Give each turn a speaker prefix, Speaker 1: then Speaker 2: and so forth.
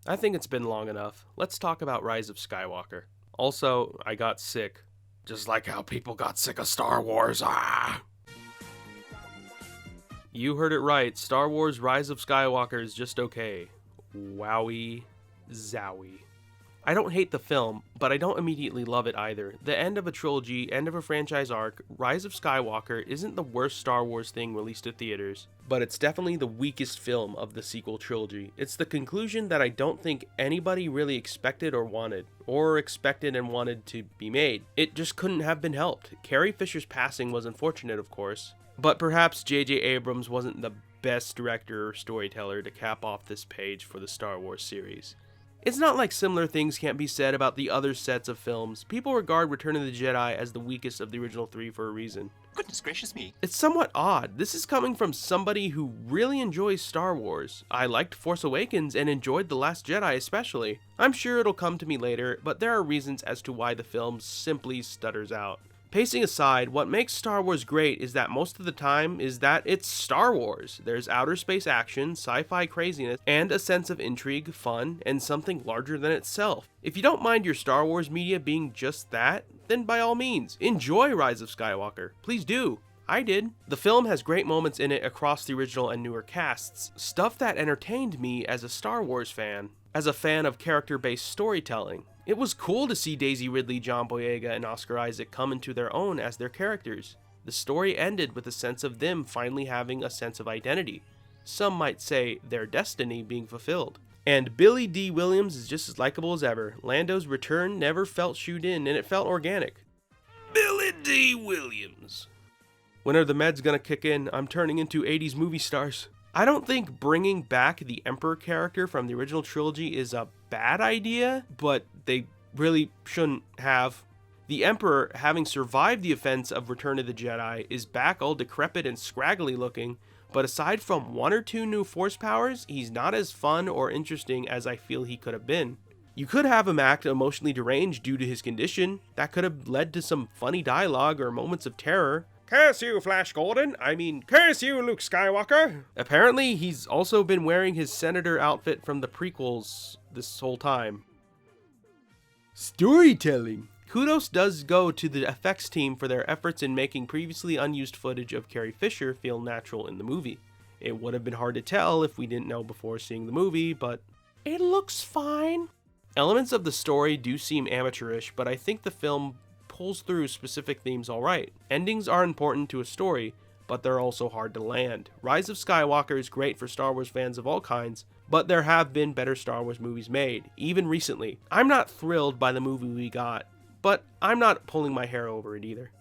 Speaker 1: I think it's been long enough. Let's talk about Rise of Skywalker. Also, I got sick. Just like how people got sick of Star Wars. Ah! You heard it right. Star Wars Rise of Skywalker is just okay. Wowie zowie. I don't hate the film, but I don't immediately love it either. The end of a trilogy, end of a franchise arc, Rise of Skywalker isn't the worst Star Wars thing released to theaters, but it's definitely the weakest film of the sequel trilogy. It's the conclusion that I don't think anybody really expected and wanted to be made. It just couldn't have been helped. Carrie Fisher's passing was unfortunate, of course, but perhaps J.J. Abrams wasn't the best director or storyteller to cap off this page for the Star Wars series. It's not like similar things can't be said about the other sets of films. People regard Return of the Jedi as the weakest of the original three for a reason.
Speaker 2: Goodness gracious me.
Speaker 1: It's somewhat odd. This is coming from somebody who really enjoys Star Wars. I liked Force Awakens and enjoyed The Last Jedi especially. I'm sure it'll come to me later, but there are reasons as to why the film simply stutters out. Pacing aside, what makes Star Wars great is that most of the time is that it's Star Wars. There's outer space action, sci-fi craziness, and a sense of intrigue, fun, and something larger than itself. If you don't mind your Star Wars media being just that, then by all means, enjoy Rise of Skywalker. Please do. I did. The film has great moments in it across the original and newer casts, stuff that entertained me as a Star Wars fan, as a fan of character-based storytelling. It was cool to see Daisy Ridley, John Boyega, and Oscar Isaac come into their own as their characters. The story ended with a sense of them finally having a sense of identity. Some might say their destiny being fulfilled. And Billy D. Williams is just as likable as ever. Lando's return never felt shoed in, and it felt organic. Billy D. Williams. When are the meds gonna kick in? I'm turning into 80s movie stars. I don't think bringing back the Emperor character from the original trilogy is a bad idea, but they really shouldn't have. The Emperor, having survived the offense of Return of the Jedi, is back all decrepit and scraggly looking, but aside from one or two new Force powers, he's not as fun or interesting as I feel he could have been. You could have him act emotionally deranged due to his condition. That could have led to some funny dialogue or moments of terror. Curse you, Flash Gordon! Curse you, Luke Skywalker! Apparently, he's also been wearing his senator outfit from the prequels this whole time. Storytelling! Kudos does go to the effects team for their efforts in making previously unused footage of Carrie Fisher feel natural in the movie. It would have been hard to tell if we didn't know before seeing the movie, but it looks fine. Elements of the story do seem amateurish, but I think the film pulls through specific themes alright. Endings are important to a story, but they're also hard to land. Rise of Skywalker is great for Star Wars fans of all kinds, but there have been better Star Wars movies made, even recently. I'm not thrilled by the movie we got, but I'm not pulling my hair over it either.